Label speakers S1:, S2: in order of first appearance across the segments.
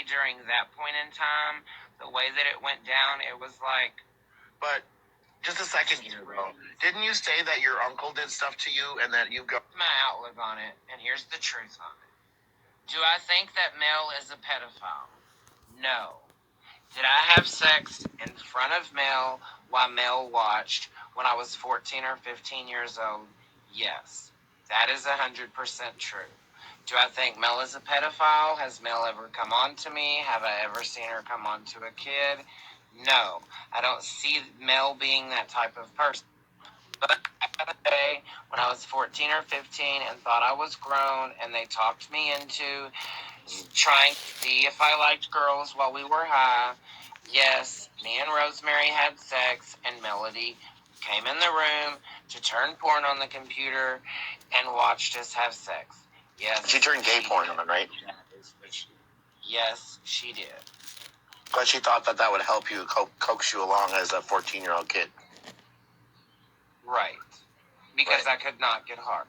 S1: during that point in time, the way that it went down, it was like...
S2: But, just a second here, bro. Didn't you say that your uncle did stuff to you and that you got...
S1: My outlook on it, and here's the truth on it. Do I think that Mel is a pedophile? No. Did I have sex in front of Mel while Mel watched when I was 14 or 15 years old? Yes. That is 100% true. Do I think Mel is a pedophile? Has Mel ever come on to me? Have I ever seen her come on to a kid? No. I don't see Mel being that type of person. But back in the day, when I was 14 or 15 and thought I was grown, and they talked me into trying to see if I liked girls while we were high, yes, me and Rosemary had sex, and Melody came in the room to turn porn on the computer and watched us have sex. Yes.
S2: She turned gay porn on, right?
S1: Yes, she did.
S2: But she thought that would help you coax you along as a 14-year-old kid.
S1: Right. Because I could not get hard.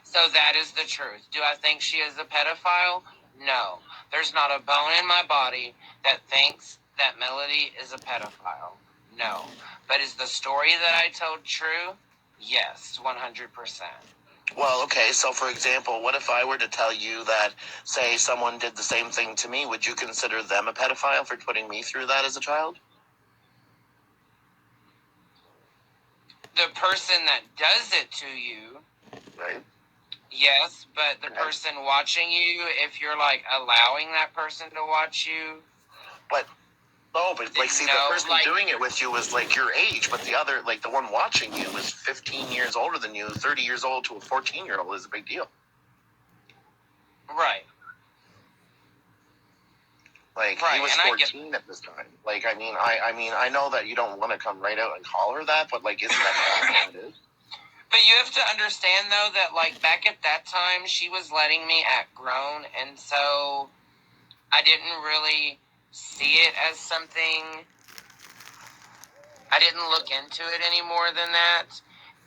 S1: So that is the truth. Do I think she is a pedophile? No. There's not a bone in my body that thinks that Melody is a pedophile. No. But is the story that I told true? Yes, 100%.
S2: Well, okay, so for example, what if I were to tell you that, say, someone did the same thing to me, would you consider them a pedophile for putting me through that as a child?
S1: The person that does it to you...
S2: Right.
S1: Yes, but the person watching you, if you're, like, allowing that person to watch you...
S2: But... No, but, like, see, the person doing it with you was, like, your age, but the other, like, the one watching you was 15 years older than you. 30 years old to a 14-year-old is a big deal.
S1: Right.
S2: Like, he was 14 at this time. Like, I mean, I know that you don't want to come right out and call her that, but, like, isn't that what it is?
S1: But you have to understand, though, that, like, back at that time, she was letting me act grown, and so I didn't really see it as something... I didn't look into it any more than that.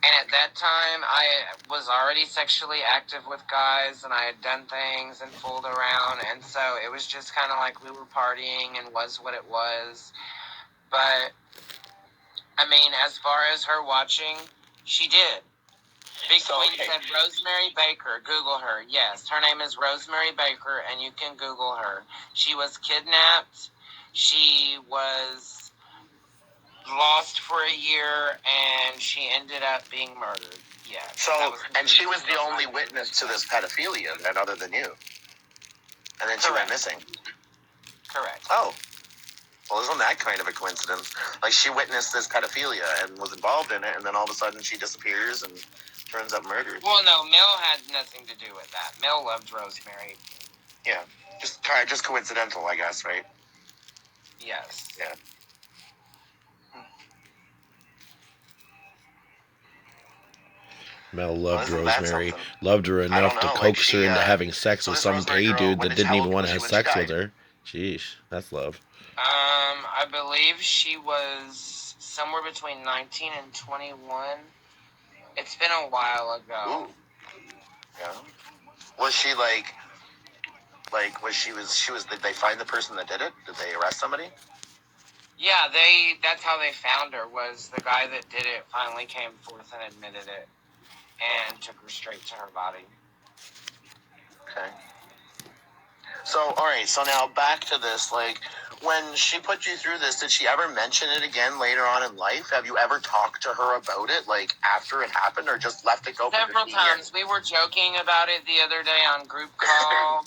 S1: And at that time, I was already sexually active with guys, and I had done things and fooled around, and so it was just kind of like we were partying and was what it was. But, I mean, as far as her watching, she did. Big Queen said Rosemary Baker. Google her. Yes, her name is Rosemary Baker, and you can Google her. She was kidnapped. She was lost for a year, and she ended up being murdered. Yeah.
S2: So, and she was the only witness to this pedophilia, then, other than you. And then she went missing.
S1: Correct.
S2: Oh. Well, isn't that kind of a coincidence? Like, she witnessed this pedophilia and was involved in it, and then all of a sudden she disappears and turns up murdered.
S1: Well, no, Mel had nothing to do with that. Mel loved Rosemary.
S2: Yeah. Just coincidental, I guess, right?
S1: Yes.
S2: Yeah.
S3: Mel loved Rosemary, loved her enough to coax her into having sex with some gay dude that didn't even want to have sex with her. Jeez, that's love.
S1: I believe she was somewhere between 19 and 21. It's been a while ago.
S2: Ooh. Yeah. Was she did they find the person that did it? Did they arrest somebody?
S1: Yeah, that's how they found her, was the guy that did it finally came forth and admitted it and took her straight to her body.
S2: Okay. So, alright, so now back to this, like, when she put you through this, did she ever mention it again later on in life? Have you ever talked to her about it, like, after it happened, or just left it go for
S1: several times. We were joking about it the other day on group call.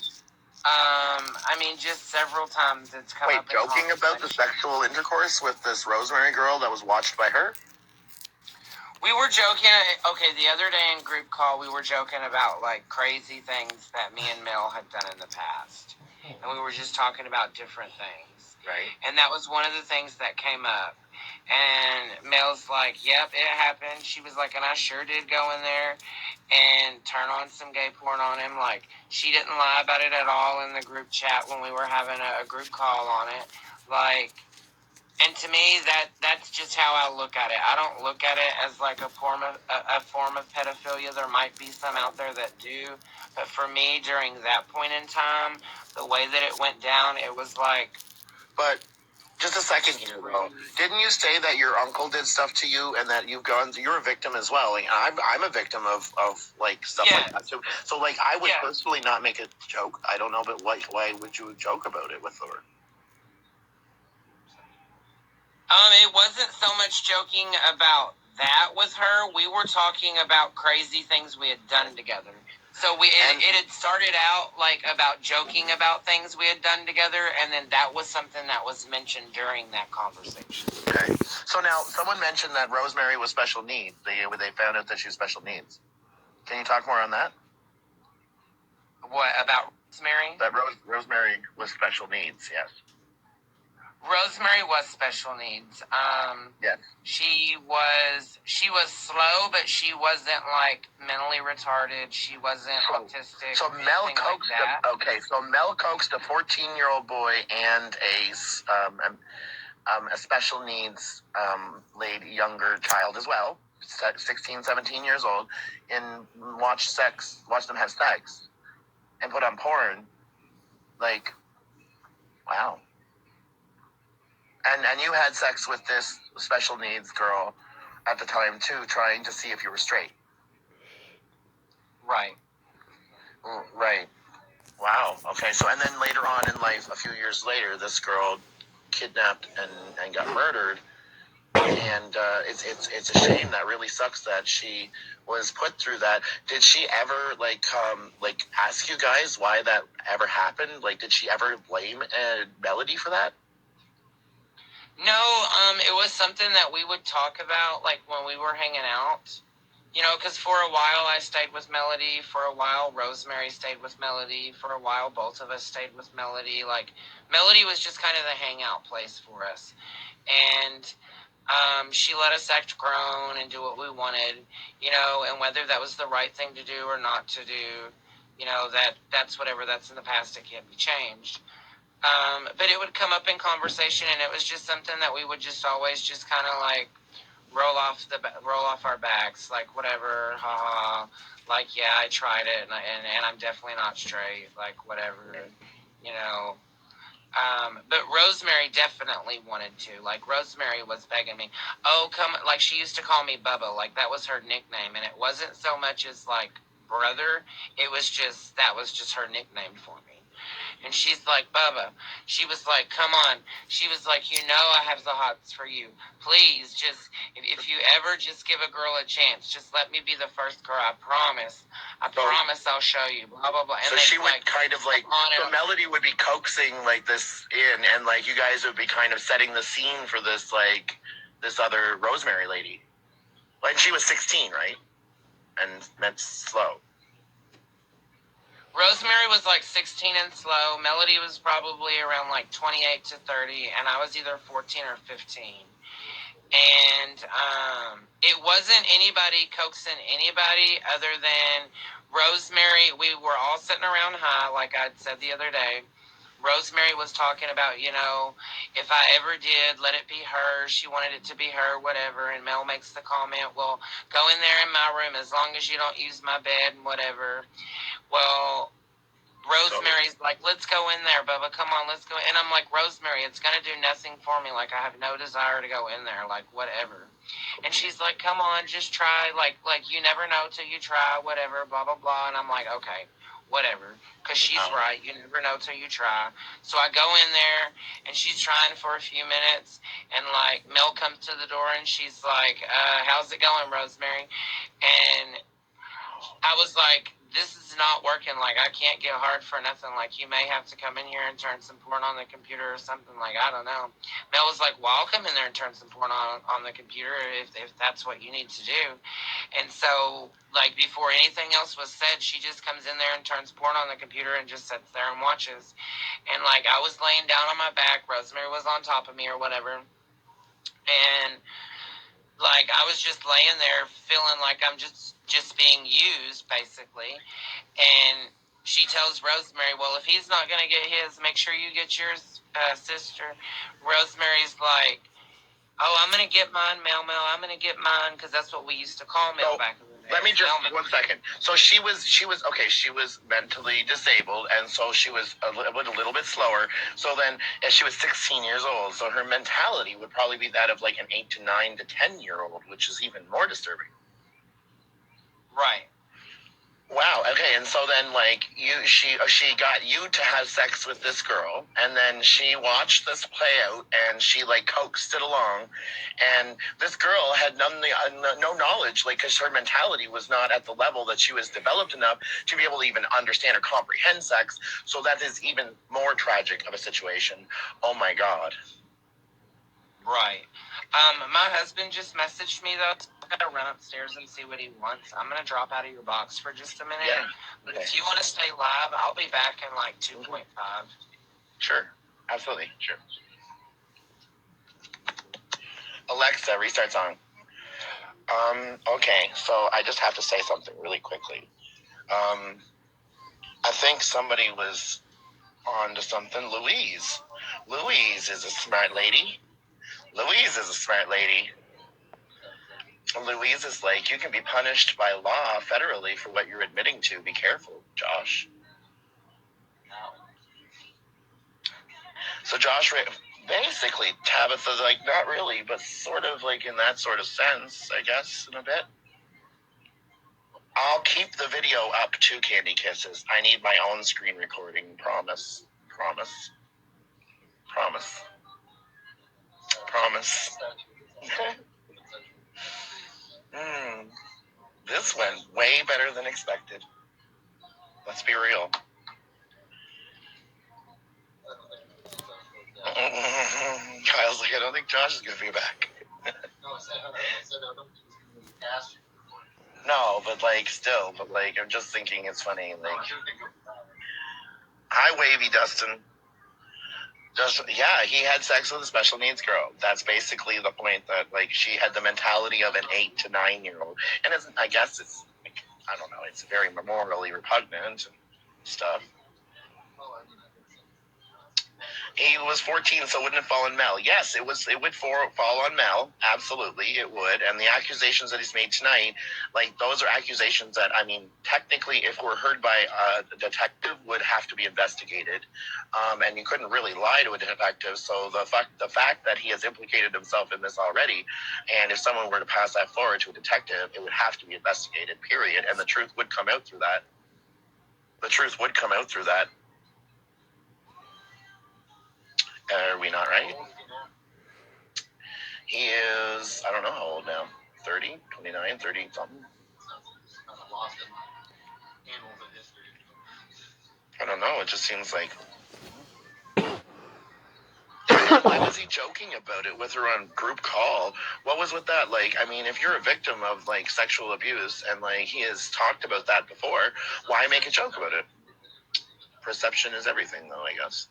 S1: I mean, just several times it's come up.
S2: Wait, joking about the sexual intercourse with this Rosemary girl that was watched by her?
S1: We were joking, okay, the other day in group call, we were joking about, like, crazy things that me and Mel had done in the past. And we were just talking about different things.
S2: Right.
S1: And that was one of the things that came up. And Mel's like, yep, it happened. She was like, and I sure did go in there and turn on some gay porn on him. Like, she didn't lie about it at all in the group chat when we were having a group call on it. Like, and to me, that's just how I look at it. I don't look at it as like a form of pedophilia. There might be some out there that do, but for me, during that point in time, the way that it went down, it was like.
S2: But just a second here, bro. Didn't you say that your uncle did stuff to you, and that you're a victim as well? Like I'm a victim of like stuff like that. So like I would personally not make a joke. I don't know, but why would you joke about it with her?
S1: It wasn't so much joking about that with her. We were talking about crazy things we had done together. So it had started out like about joking about things we had done together, and then that was something that was mentioned during that conversation.
S2: Okay. So now someone mentioned that Rosemary was special needs. They found out that she was special needs. Can you talk more on that?
S1: What about Rosemary?
S2: That Rosemary was special needs. Yes.
S1: Rosemary was special needs.
S2: Yes.
S1: She was slow, but she wasn't like mentally retarded. She wasn't autistic.
S2: So Mel coaxed Mel coaxed a 14-year-old boy and a special needs younger child as well, 16, 17 years old, and watch them have sex and put on porn. Like, wow. And you had sex with this special needs girl at the time too, trying to see if you were straight.
S1: Right.
S2: Right. Wow. Okay. So, and then later on in life, a few years later, this girl kidnapped and got murdered. And it's a shame. That really sucks that she was put through that. Did she ever like ask you guys why that ever happened? Like, did she ever blame Melody for that?
S1: No, it was something that we would talk about, like, when we were hanging out. You know, because for a while I stayed with Melody. For a while, Rosemary stayed with Melody. For a while, both of us stayed with Melody. Like, Melody was just kind of the hangout place for us. And she let us act grown and do what we wanted, you know, and whether that was the right thing to do or not to do, you know, that's whatever, that's in the past, it can't be changed. But it would come up in conversation, and it was just something that we would just always just kind of like roll off our backs, like, whatever, haha, like, yeah, I tried it, and I'm definitely not straight, like, whatever, you know. But Rosemary definitely wanted to. Like, Rosemary was begging me, oh, come, like, she used to call me Bubba, like, that was her nickname, and it wasn't so much as, like, brother, that was just her nickname for me. And she's like, Bubba. She was like, come on. She was like, you know I have the hots for you. Please, just, if you ever just give a girl a chance, just let me be the first girl. I promise. I promise I'll show you. Blah, blah, blah. And
S2: so she would
S1: like,
S2: kind of like, so Melody would be coaxing like this in, and like you guys would be kind of setting the scene for this, like, this other Rosemary lady. Like, she was 16, right? And that's slow.
S1: Rosemary was like 16 and slow. Melody was probably around like 28 to 30, and I was either 14 or 15. And it wasn't anybody coaxing anybody other than Rosemary. We were all sitting around high, like I'd said the other day. Rosemary was talking about, you know, if I ever did, let it be her. She wanted it to be her, whatever. And Mel makes the comment, well, go in there in my room as long as you don't use my bed and whatever. Well, Rosemary's like, let's go in there, Bubba. Come on, let's go. And I'm like, Rosemary, it's going to do nothing for me. Like, I have no desire to go in there. Like, whatever. And she's like, come on, just try. Like you never know till you try, whatever, blah, blah, blah. And I'm like, okay, whatever. Because she's right. You never know till you try. So I go in there, and she's trying for a few minutes. And, like, Mel comes to the door, and she's like, how's it going, Rosemary? And I was like, this is not working. Like, I can't get hard for nothing. Like, you may have to come in here and turn some porn on the computer or something. Like, I don't know. Mel was like, well, I'll come in there and turn some porn on the computer if that's what you need to do. And so, like, before anything else was said, she just comes in there and turns porn on the computer and just sits there and watches. And, like, I was laying down on my back. Rosemary was on top of me or whatever. And, like, I was just laying there feeling like I'm just being used, basically. And she tells Rosemary, well, if he's not going to get his, make sure you get yours, sister. Rosemary's like, Oh, I'm gonna get mine, Mel. I'm gonna get mine, because that's what we used to call Mel back in the day.
S2: Let me just 1 second. So she was okay. She was mentally disabled, and so she was a little bit slower. So then, as she was 16 years old, so her mentality would probably be that of like an 8 to 9 to 10-year-old, which is even more disturbing.
S1: Right.
S2: Wow. Okay. And so then, like, she got you to have sex with this girl, and then she watched this play out, and she like coaxed it along, and this girl had no knowledge, like, because her mentality was not at the level that she was developed enough to be able to even understand or comprehend sex. So that is even more tragic of a situation. Oh my God.
S1: Right. My husband just messaged me though. So I gotta run upstairs and see what he wants. I'm gonna drop out of your box for just a minute.
S2: Yeah.
S1: But if you want to stay live, I'll be back in like 2.5.
S2: Sure. Absolutely. Sure. Alexa, restart song. Okay, so I just have to say something really quickly. I think somebody was on to something. Louise is a smart lady. Louise is like, you can be punished by law federally for what you're admitting to. Be careful, Josh. So Josh, basically, Tabitha's like, not really, but sort of like in that sort of sense, I guess, in a bit. I'll keep the video up to Candy Kisses. I need my own screen recording. Promise. This went way better than expected. Let's be real. Kyle's like, I don't think Josh is going to be back. No, but like, still, I'm just thinking it's funny. Like, hi, Wavy Dustin. Yeah, he had sex with a special needs girl. That's basically the point, that like she had the mentality of an 8 to 9-year-old, and I guess it's, I don't know, it's very morally repugnant and stuff. He was 14, so wouldn't it fall on Mel? Yes, it would fall on Mel. Absolutely, it would. And the accusations that he's made tonight, like, those are accusations that, I mean, technically, if we're heard by a detective, would have to be investigated. And you couldn't really lie to a detective. So the fact that he has implicated himself in this already, and if someone were to pass that forward to a detective, it would have to be investigated, period. And the truth would come out through that. Are we not right? He is, I don't know how old now. 30, 29, 30 something. I don't know. It just seems like. Why was he joking about it with her on group call? What was with that? Like, I mean, if you're a victim of like sexual abuse and like he has talked about that before, why make a joke about it? Perception is everything, though, I guess.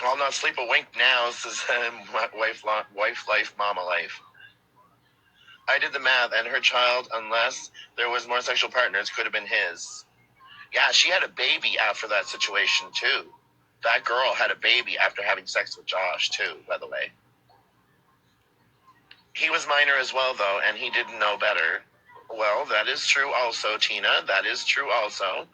S2: I'll not sleep a wink now, says wife life, mama life. I did the math, and her child, unless there was more sexual partners, could have been his. Yeah, she had a baby after that situation, too. That girl had a baby after having sex with Josh, too, by the way. He was minor as well, though, and he didn't know better. Well, that is true also, Tina. That is true also.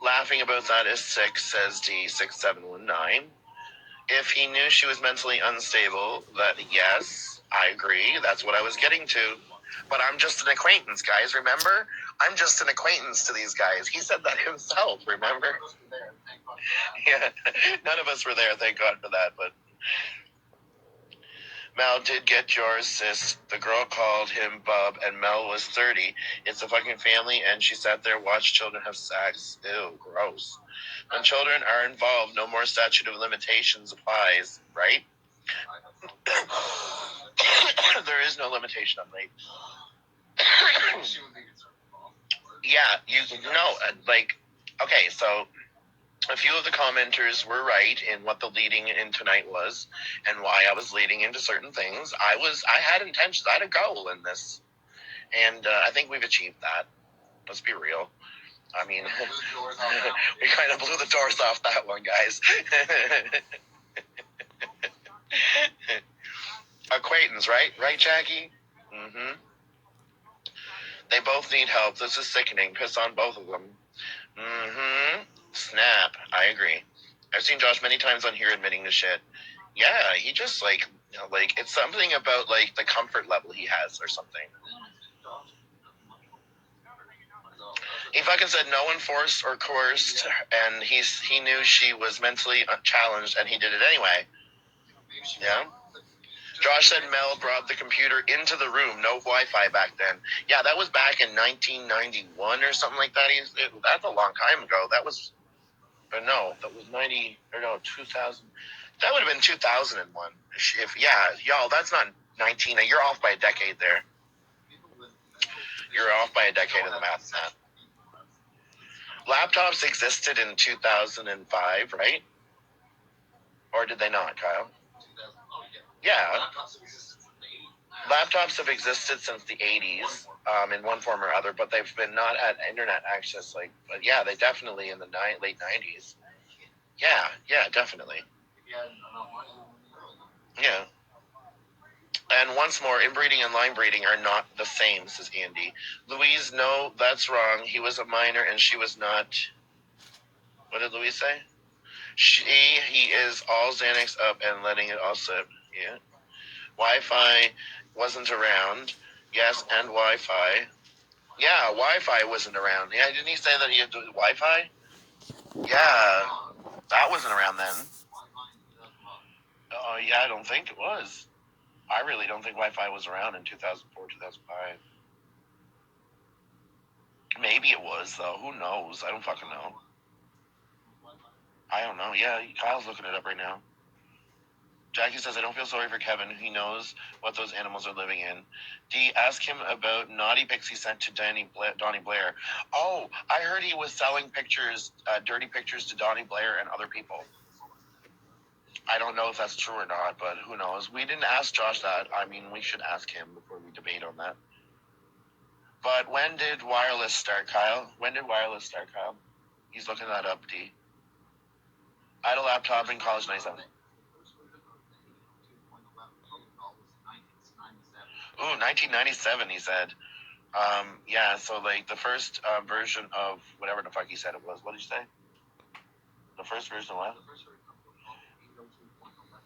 S2: Laughing about that is 6, says D6719. If he knew she was mentally unstable, that yes, I agree. That's what I was getting to. But I'm just an acquaintance, guys, remember? I'm just an acquaintance to these guys. He said that himself, remember? Yeah, none of us were there, thank God for that. But Mel did get yours, sis. The girl called him Bub, and Mel was 30. It's a fucking family, and she sat there, watched children have sex. Ew, gross. When children are involved, no more statute of limitations applies, right? There is no limitation on rape. Yeah, okay, so a few of the commenters were right in what the leading in tonight was and why I was leading into certain things. I had intentions. I had a goal in this, and I think we've achieved that. Let's be real. I mean, we kind of blew the doors off that one, guys. Acquaintance, right? Right, Jackie? Mm-hmm. They both need help. This is sickening. Piss on both of them. Mm-hmm. Snap. I agree. I've seen Josh many times on here admitting to shit. Yeah, he just like, like it's something about like the comfort level he has or something. He fucking said no one forced or coerced, and he knew she was mentally challenged, and he did it anyway. Yeah. Josh said Mel brought the computer into the room. No Wi-Fi back then. Yeah, that was back in 1991 or something like that. That's a long time ago. That was, or no, that was 90 or no 2000. That would have been 2001. If yeah, y'all, that's not 19. You're off by a decade there. You're off by a decade in the math. Matt. Laptops existed in 2005, right? Or did they not, Kyle? Yeah. Laptops have existed since the 80s, in one form or other, but they've been not had internet access. Like, but yeah, they definitely in the late 90s. Yeah, definitely. Yeah. And once more, inbreeding and line breeding are not the same, says Andy. Louise, no, that's wrong. He was a minor and she was not. What did Louise say? He is all Xanax up and letting it all slip. Yeah. Wi-Fi wasn't around. Yes, and Wi-Fi. Yeah, Wi-Fi wasn't around. Yeah, didn't he say that he had Wi-Fi? Yeah, that wasn't around then. Oh, yeah, I don't think it was. I really don't think Wi-Fi was around in 2004, 2005. Maybe it was, though. Who knows? I don't fucking know. I don't know. Yeah, Kyle's looking it up right now. Jackie says, I don't feel sorry for Kevin. He knows what those animals are living in. D, ask him about naughty pics he sent to Donnie Blair. Oh, I heard he was selling pictures, dirty pictures to Donnie Blair and other people. I don't know if that's true or not, but who knows? We didn't ask Josh that. I mean, we should ask him before we debate on that. But when did wireless start, Kyle? When did wireless start, Kyle? He's looking that up, D. I had a laptop in college 97. Ooh, 1997, he said. Yeah, so like the first version of whatever the fuck he said it was. What did you say? The first version of what?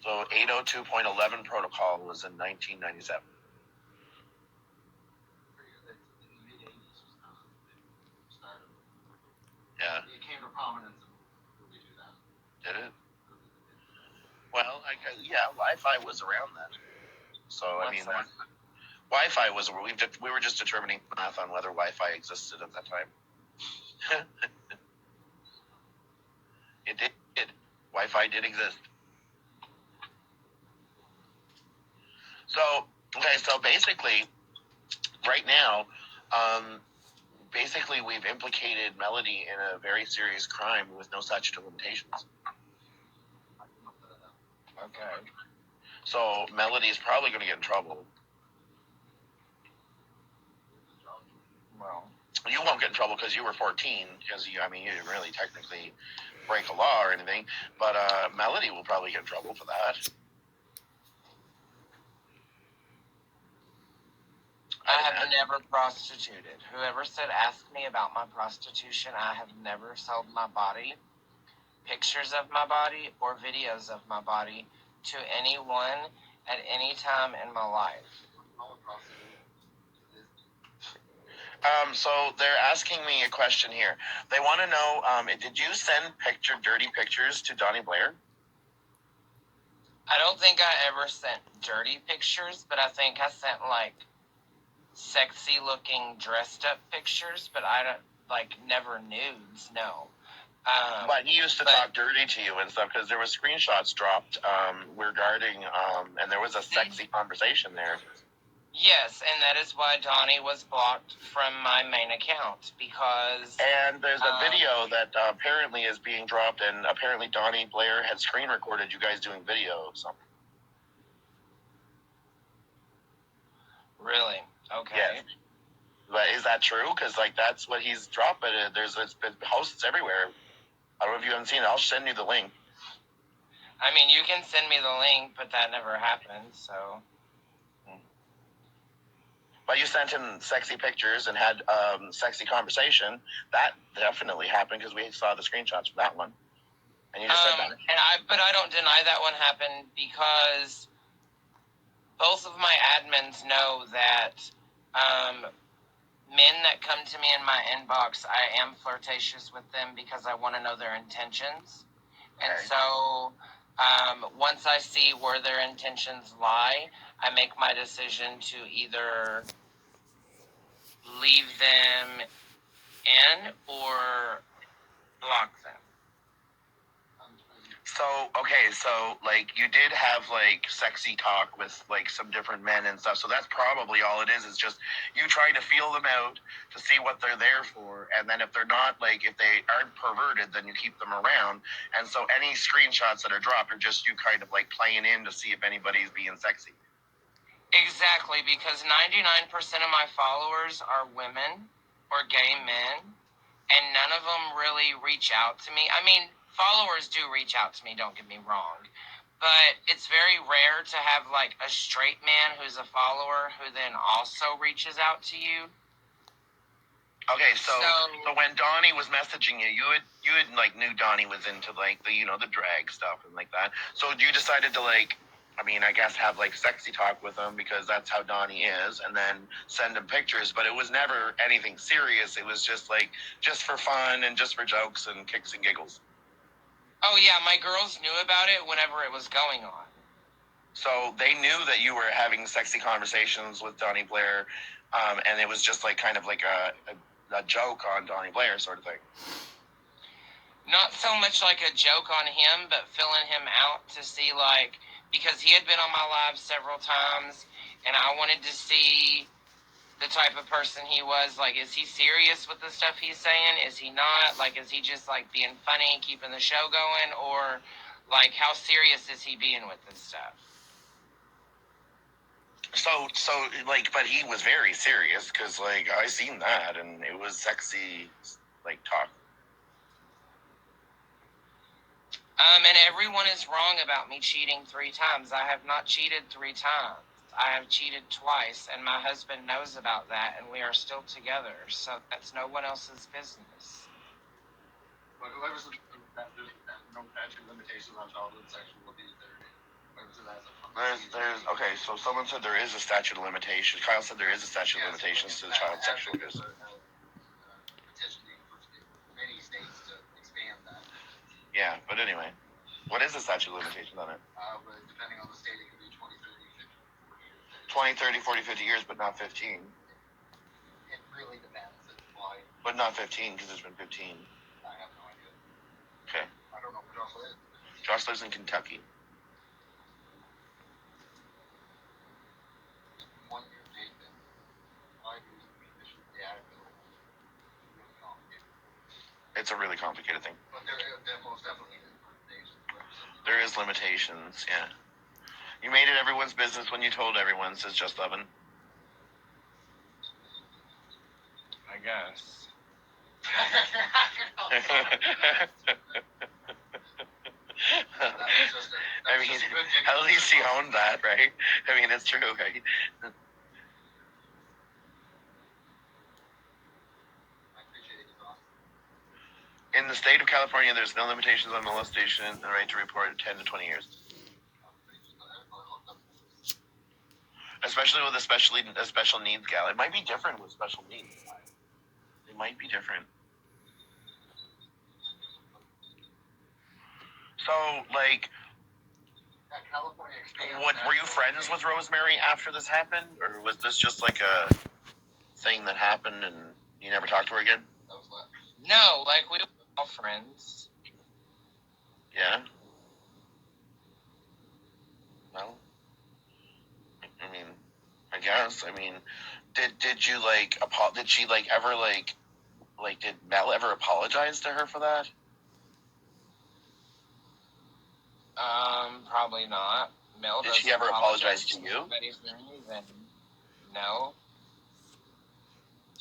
S2: So 802.11 protocol was in 1997. Yeah. It came to prominence in 2000. Did it? Well, yeah, Wi-Fi was around then. So I mean, Wi-Fi was we were just determining math on whether Wi-Fi existed at that time. It did. Wi-Fi did exist. So basically, right now, basically we've implicated Melody in a very serious crime with no statute of limitations. Okay. So Melody is probably going to get in trouble. Well, you won't get in trouble because you were 14. Because you didn't really technically break a law or anything. But Melody will probably get in trouble for that.
S1: I have never prostituted. Whoever said ask me about my prostitution, I have never sold my body, pictures of my body, or videos of my body to anyone at any time in my life.
S2: So they're asking me a question here. They want to know, did you send dirty pictures to Donnie Blair?
S1: I don't think I ever sent dirty pictures, but I think I sent like sexy looking dressed up pictures, but I don't never nudes. No.
S2: But he used to talk dirty to you and stuff because there were screenshots dropped regarding, and there was a sexy conversation there.
S1: Yes, and that is why Donnie was blocked from my main account because.
S2: And there's a video that apparently is being dropped, and apparently Donnie Blair had screen recorded you guys doing video. So.
S1: Really? Okay.
S2: Yes. But is that true? Because that's what he's dropped. But it's been posts everywhere I don't know if you haven't seen it. I'll send you the link.
S1: I mean, you can send me the link, but that never happened, so.
S2: But you sent him sexy pictures and had sexy conversation. That definitely happened because we saw the screenshots for that one. And you just said that.
S1: But I don't deny that one happened because both of my admins know that men that come to me in my inbox, I am flirtatious with them because I want to know their intentions. Okay. And so once I see where their intentions lie, I make my decision to either leave them in or block them.
S2: So, like, you did have, like, sexy talk with, like, some different men and stuff, so that's probably all it is just you trying to feel them out to see what they're there for, and then if they're not, like, if they aren't perverted, then you keep them around, and so any screenshots that are dropped are just you kind of, like, playing in to see if anybody's being sexy.
S1: Exactly, because 99% of my followers are women or gay men, and none of them really reach out to me. I mean, followers do reach out to me, don't get me wrong. But it's very rare to have, like, a straight man who's a follower who then also reaches out to you.
S2: Okay, so when Donnie was messaging you, you had like knew Donnie was into like the the drag stuff and like that. So you decided to like, I mean, I guess have like sexy talk with him because that's how Donnie is, and then send him pictures. But it was never anything serious. It was just like just for fun and just for jokes and kicks and giggles.
S1: Oh yeah, my girls knew about it whenever it was going on.
S2: So they knew that you were having sexy conversations with Donnie Blair, and it was just like kind of like a joke on Donnie Blair sort of thing.
S1: Not so much like a joke on him, but filling him out to see, like, because he had been on my live several times, and I wanted to see the type of person he was. Like, is he serious with the stuff he's saying? Is he not? Like, is he just, like, being funny, keeping the show going? Or, like, how serious is he being with this stuff?
S2: So, like, but he was very serious because, like, I seen that and it was sexy, like, talk.
S1: And everyone is wrong about me cheating 3 times. I have not cheated 3 times. I have cheated twice, and my husband knows about that, and we are still together. So that's no one else's business.
S4: But whoever's no statute limitations on childhood sexual abuse,
S2: Okay, so someone said there is a statute of limitations. Kyle said there is a statute of limitations to the child sexual abuse.
S4: Petitioning for many states to expand that.
S2: Yeah, but anyway, what is the statute of limitations on it?
S4: But depending on the state, it could be 20, 30, 50, 40 years.
S2: 20, 30, 40, 50 years, but not 15.
S4: It really depends. It's why.
S2: But not 15, because there's been 15.
S4: I have no idea.
S2: Okay.
S4: I don't know where Josh lives.
S2: Josh lives in Kentucky.
S4: 1 year Nathan. 5 years of condition. Yeah, it's really complicated.
S2: It's a really complicated thing.
S4: But there most definitely is limitations.
S2: There is limitations, yeah. You made it everyone's business when you told everyone, says Just Lovin'.
S1: I guess.
S2: I mean, at least he owned that, right? I mean, it's true, right? In the state of California, there's no limitations on molestation and the right to report 10 to 20 years. Especially with a special needs gal. It might be different with special needs. It might be different. So, like, were you friends with Rosemary after this happened? Or was this just like a thing that happened and you never talked to her again?
S1: No, like, we were all friends.
S2: Yeah? Well, I mean, I guess. I mean, did you, like, did she, like, ever, like, did Mel ever apologize to her for that?
S1: Probably not. Mel
S2: did she ever apologize to you?
S1: No.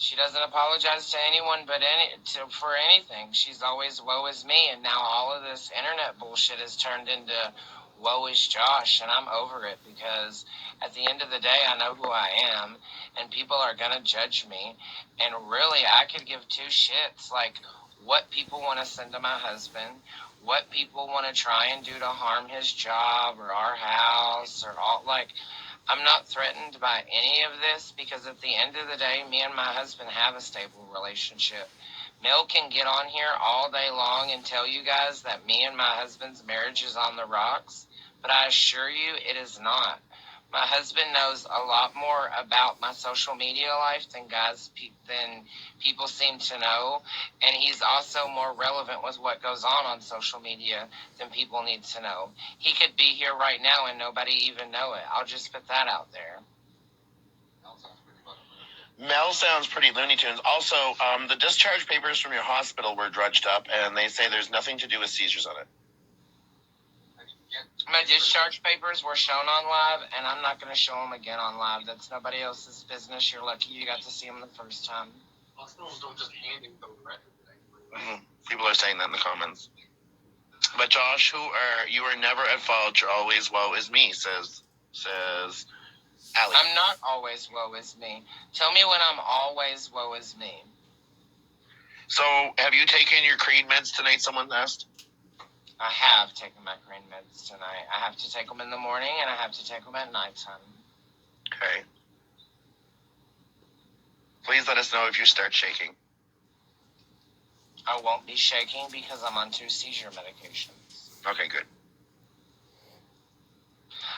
S1: She doesn't apologize to anyone for anything. She's always woe is me, and now all of this internet bullshit has turned into woe is Josh, and I'm over it because at the end of the day, I know who I am, and people are gonna judge me, and really, I could give two shits like what people want to send to my husband, what people want to try and do to harm his job or our house or all like. I'm not threatened by any of this because at the end of the day, me and my husband have a stable relationship. Mel can get on here all day long and tell you guys that me and my husband's marriage is on the rocks, but I assure you it is not. My husband knows a lot more about my social media life than people seem to know, and he's also more relevant with what goes on social media than people need to know. He could be here right now and nobody even know it. I'll just put that out there.
S2: Mel sounds pretty Looney Tunes. Also, the discharge papers from your hospital were drudged up, and they say there's nothing to do with seizures on it.
S1: My discharge papers were shown on live, and I'm not going to show them again on live. That's nobody else's business. You're lucky you got to see them the first time.
S4: Hospitals don't just hand him the record.
S2: People are saying that in the comments. But Josh, you are never at fault. You're always woe is me, says Allie.
S1: I'm not always woe is me. Tell me when I'm always woe is me.
S2: So, have you taken your cream meds tonight? Someone asked.
S1: I have taken my cream meds tonight. I have to take them in the morning, and I have to take them at nighttime.
S2: Okay. Please let us know if you start shaking.
S1: I won't be shaking because I'm on 2 seizure medications.
S2: Okay, good.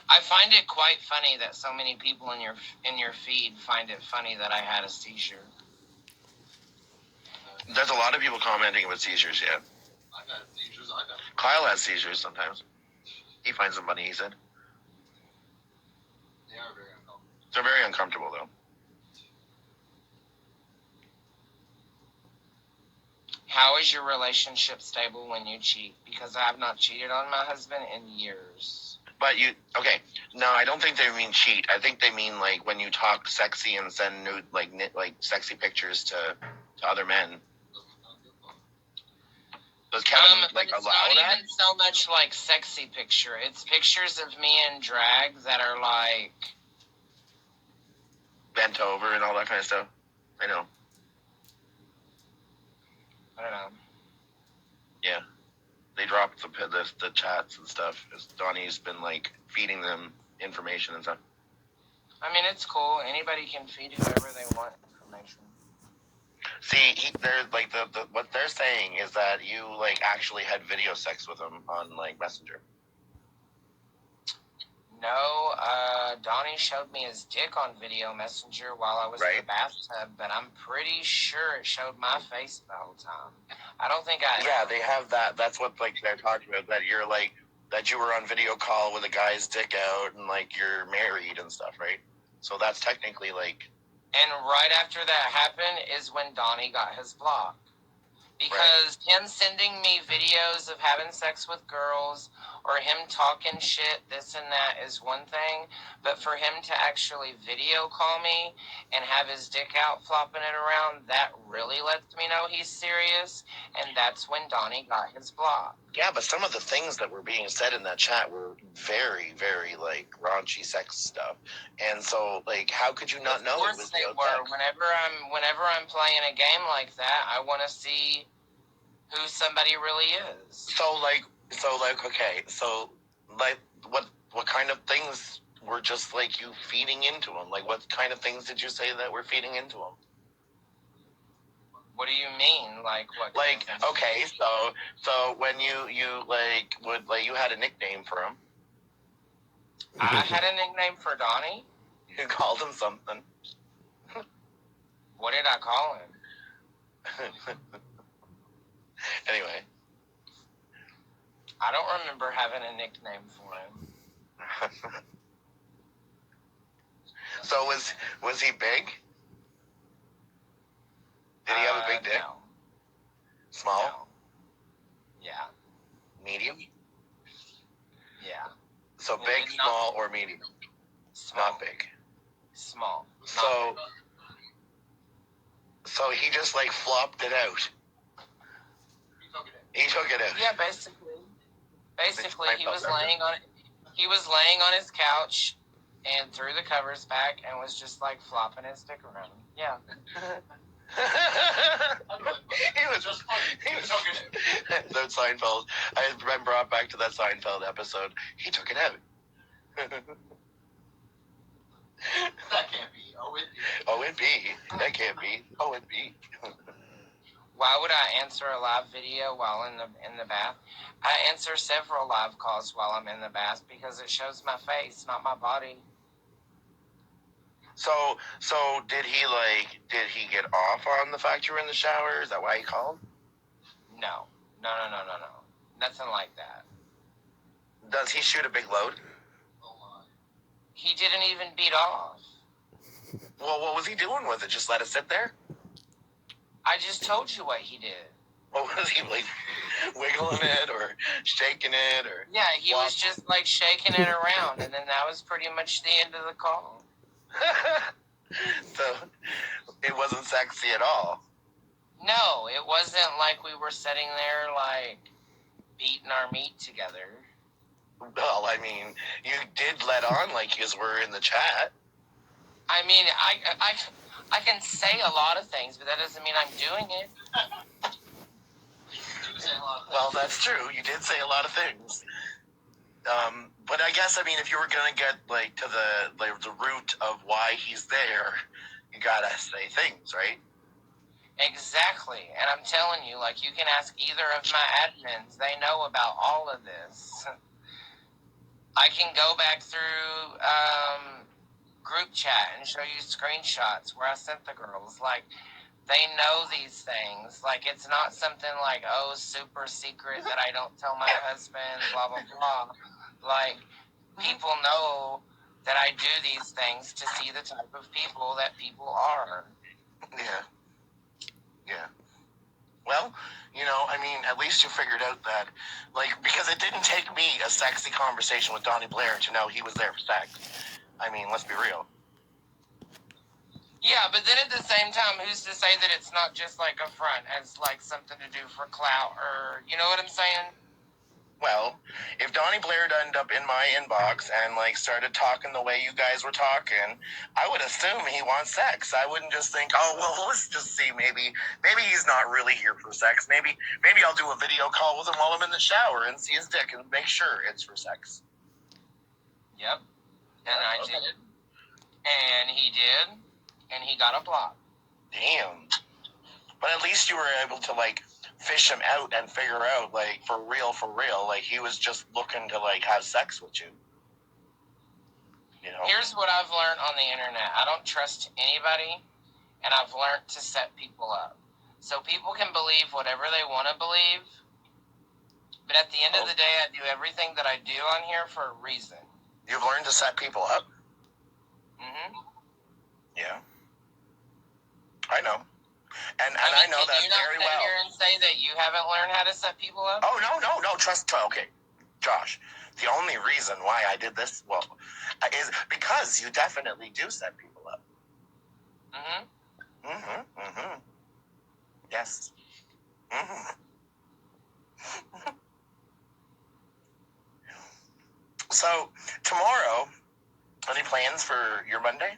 S1: I find it quite funny that so many people in your feed find it funny that I had a seizure.
S2: There's a lot of people commenting about seizures, yeah.
S4: I've had seizures.
S2: Kyle has seizures sometimes. He finds them funny, he said.
S4: They are very uncomfortable.
S2: They're very uncomfortable, though.
S1: How is your relationship stable when you cheat? Because I have not cheated on my husband in years.
S2: But okay. No, I don't think they mean cheat. I think they mean like when you talk sexy and send nude, like sexy pictures to other men. Does Kevin
S1: but it's
S2: allow
S1: not
S2: that?
S1: even so much like sexy picture. It's pictures of me in drag that are like
S2: bent over and all that kind of stuff. I know.
S1: I don't know.
S2: Yeah, they dropped the chats and stuff. As Donnie's been like feeding them information and stuff.
S1: I mean, it's cool. Anybody can feed whoever they want information.
S2: See, they're like what they're saying is that you like actually had video sex with him on like Messenger.
S1: No, Donnie showed me his dick on video messenger while I was in the bathtub, but I'm pretty sure it showed my face the whole time. I don't think I...
S2: Yeah, they have that. That's what like they're talking about, that you're like, that you were on video call with a guy's dick out and like you're married and stuff, right? So that's technically like...
S1: And right after that happened is when Donnie got his block. Because him sending me videos of having sex with girls or him talking shit, this and that is one thing. But for him to actually video call me and have his dick out flopping it around, that really lets me know he's serious. And that's when Donnie got his block.
S2: Yeah, but some of the things that were being said in that chat were very, very like raunchy sex stuff. And so like, how could you not know it was
S1: they were. Whenever I'm playing a game like that, I want to see who somebody really is. So
S2: okay, so like what kind of things were just like you feeding into him? Like what kind of things did you say that were feeding into him?
S1: What do you mean? Like what?
S2: Like okay, so when you like would like you had a nickname for him.
S1: I had a nickname for Donnie.
S2: You called him something.
S1: What did I call him?
S2: Anyway.
S1: I don't remember having a nickname for him.
S2: So was he big? Did he have a big dick?
S1: No.
S2: Small?
S1: No. Yeah.
S2: Medium?
S1: Yeah.
S2: So big, small, or medium?
S1: Small.
S2: Not big.
S1: Small.
S2: So just like flopped it out. He took it out.
S1: Yeah, basically he was laying on his couch and threw the covers back and was just like flopping his dick around. Yeah.
S2: he was that Seinfeld. I've been brought back to that Seinfeld episode. He took it out.
S4: That can't be.
S2: Oh, it be. That can't be. Oh, it be.
S1: Why would I answer a live video while in the bath? I answer several live calls while I'm in the bath because it shows my face, not my body.
S2: So did he get off on the fact you were in the shower? Is that why he called?
S1: No. Nothing like that.
S2: Does he shoot a big load?
S4: Oh my.
S1: He didn't even beat off.
S2: Well, what was he doing with it? Just let it sit there?
S1: I just told you what he did.
S2: What was he, like, wiggling it or shaking it or?
S1: Yeah, he was just like shaking it around, and then that was pretty much the end of the call.
S2: So it wasn't sexy at all.
S1: No, it wasn't like we were sitting there like beating our meat together.
S2: Well, I mean, you did let on like you were in the chat.
S1: I mean, I can say a lot of things, but that doesn't mean I'm doing it.
S2: Well, that's true. You did say a lot of things. But I guess, I mean, if you were going to get, like, to the root of why he's there, you got to say things, right?
S1: Exactly. And I'm telling you, like, you can ask either of my admins. They know about all of this. I can go back through group chat and show you screenshots where I sent the girls. Like, they know these things. Like, it's not something like, oh, super secret that I don't tell my husband, blah, blah, blah. Like, people know that I do these things to see the type of people that people are.
S2: Yeah. Well, you know, I mean, at least you figured out that, like, because it didn't take me a sexy conversation with Donnie Blair to know he was there for sex. I mean, let's be real.
S1: Yeah, but then at the same time, who's to say that it's not just like a front as like something to do for clout or, you know what I'm saying?
S2: Well, if Donnie Blair ended up in my inbox and like started talking the way you guys were talking, I would assume he wants sex. I wouldn't just think, oh well, let's just see. Maybe he's not really here for sex. Maybe I'll do a video call with him while I'm in the shower and see his dick and make sure it's for sex.
S1: Yep, and I did, and he did. And he got a block.
S2: Damn. But at least you were able to, like, fish him out and figure out, like, for real, like, he was just looking to, like, have sex with you. You know?
S1: Here's what I've learned on the internet. I don't trust anybody, and I've learned to set people up. So people can believe whatever they want to believe, but at the end of the day, I do everything that I do on here for a reason.
S2: You've learned to set people up?
S1: Mm-hmm.
S2: Yeah. I know. And I know that very well. Can you not sit
S1: here and say that you haven't learned how to set people up?
S2: Oh, no. Okay. Josh, the only reason why I did this, well, is because you definitely do set people up. Mm-hmm. Yes. Mm-hmm. So, tomorrow, any plans for your Monday?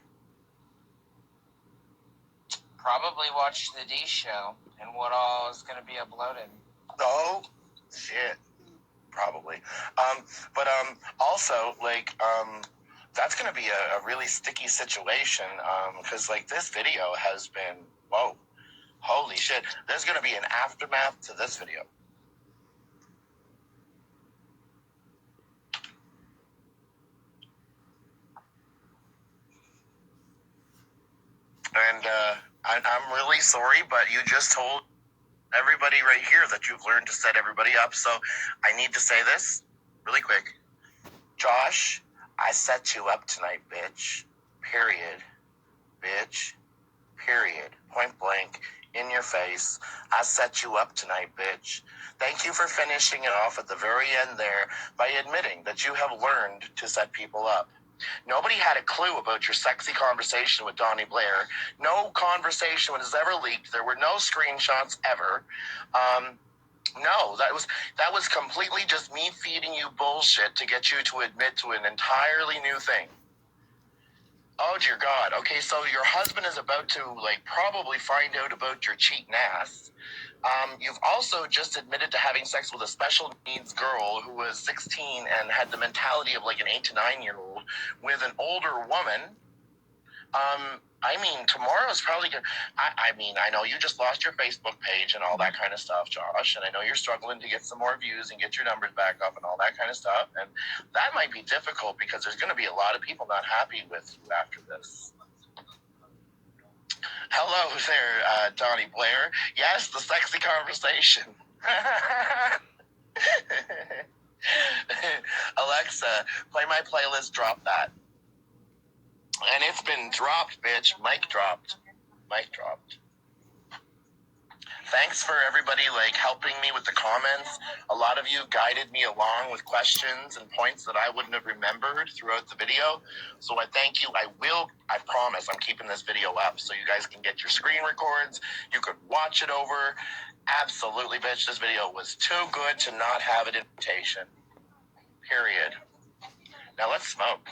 S1: Probably watch the D show and what all is going to be uploaded.
S2: Oh, shit. Probably. But also, like, that's going to be a really sticky situation because, like, this video has been, whoa, holy shit. There's going to be an aftermath to this video. And I'm really sorry, but you just told everybody right here that you've learned to set everybody up. So I need to say this really quick. Josh, I set you up tonight, bitch. Period. Bitch. Period. Point blank. In your face. I set you up tonight, bitch. Thank you for finishing it off at the very end there by admitting that you have learned to set people up. Nobody had a clue about your sexy conversation with Donnie Blair. No conversation was ever leaked. There were no screenshots ever. No, that was completely just me feeding you bullshit to get you to admit to an entirely new thing. Oh dear God. Okay, so your husband is about to probably find out about your cheating ass. You've also just admitted to having sex with a special needs girl who was 16 and had the mentality of an 8 to 9-year-old with an older woman. Tomorrow's probably good. I know you just lost your Facebook page and all that kind of stuff, Josh, and I know you're struggling to get some more views and get your numbers back up and all that kind of stuff, and that might be difficult because there's going to be a lot of people not happy with you after this. Hello there, Donnie Blair. Yes, the sexy conversation. Alexa, play my playlist, drop that. And it's been dropped, bitch. Mic dropped. Mic dropped. Thanks for everybody helping me with the comments. A lot of you guided me along with questions and points that I wouldn't have remembered throughout the video. So I thank you. I promise I'm keeping this video up so you guys can get your screen records. You could watch it over. Absolutely, bitch. This video was too good to not have an invitation. Period. Now let's smoke.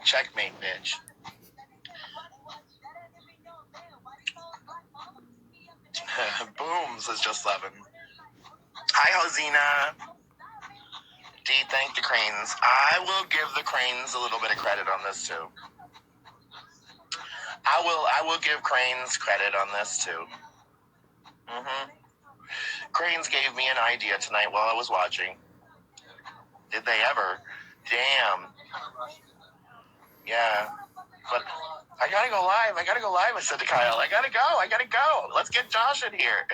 S2: Checkmate, bitch. Boom, says just 11. Hi, Hosina. D, thank the Cranes. I will give the Cranes a little bit of credit on this too. I will give Cranes credit on this too. Cranes gave me an idea tonight while I was watching. Did they ever? Damn. Yeah. But I gotta go live. I said to Kyle, I gotta go. Let's get Josh in here.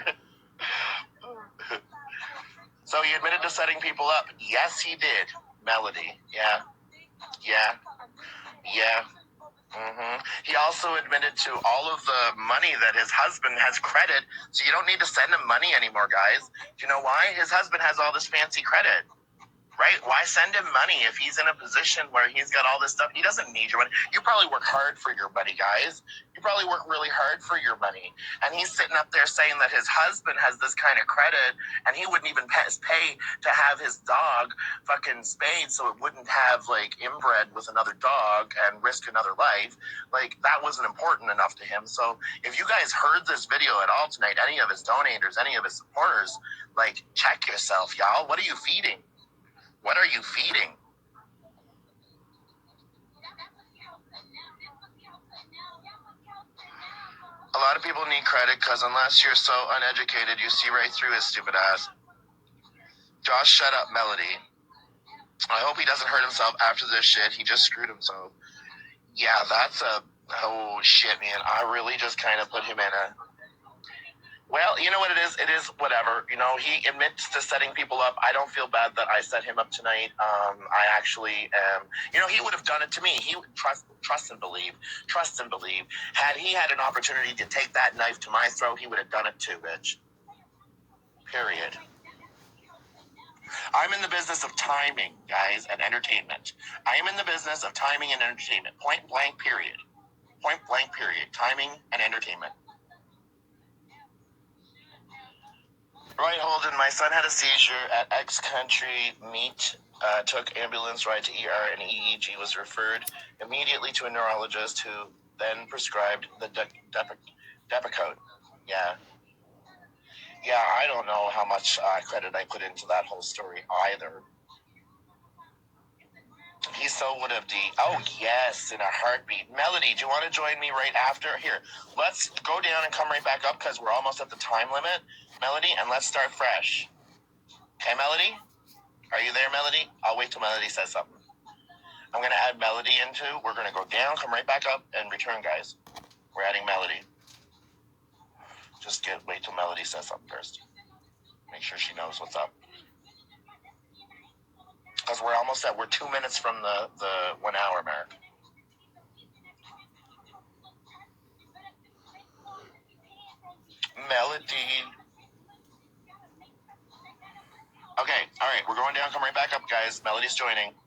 S2: So he admitted to setting people up. Yes, he did. Melody. Yeah. He also admitted to all of the money that his husband has credit. So you don't need to send him money anymore, guys. Do you know why? His husband has all this fancy credit. Right? Why send him money if he's in a position where he's got all this stuff? He doesn't need your money. You probably work hard for your money, guys. You probably work really hard for your money. And he's sitting up there saying that his husband has this kind of credit and he wouldn't even pay to have his dog fucking spayed so it wouldn't have inbred with another dog and risk another life. That wasn't important enough to him. So if you guys heard this video at all tonight, any of his donators, any of his supporters, check yourself, y'all. What are you feeding? What are you feeding? A lot of people need credit because unless you're so uneducated, you see right through his stupid ass. Josh, shut up, Melody. I hope he doesn't hurt himself after this shit. He just screwed himself. Yeah, oh shit, man. I really just kind of put him in a... Well, you know what it is? It is whatever. He admits to setting people up. I don't feel bad that I set him up tonight. I actually am. He would have done it to me. He would trust and believe. Trust and believe. Had he had an opportunity to take that knife to my throat, he would have done it too, bitch. Period. I'm in the business of timing, guys, and entertainment. I am in the business of timing and entertainment. Point blank, period. Point blank, period. Timing and entertainment. Right, Holden, my son had a seizure at X Country Meet, took ambulance ride to ER and EEG, was referred immediately to a neurologist who then prescribed the Depakote. Yeah. Yeah, I don't know how much credit I put into that whole story either. He so would have Oh, yes, in a heartbeat. Melody, do you want to join me right after? Here, let's go down and come right back up because we're almost at the time limit. Melody, and let's start fresh. Okay, Melody? Are you there, Melody? I'll wait till Melody says something. I'm going to add Melody into. We're going to go down, come right back up, and return, guys. We're adding Melody. Just wait till Melody says something first. Make sure she knows what's up. Because we're 2 minutes from the 1 hour mark. Melody. Okay, all right, we're going guys. Melody's joining.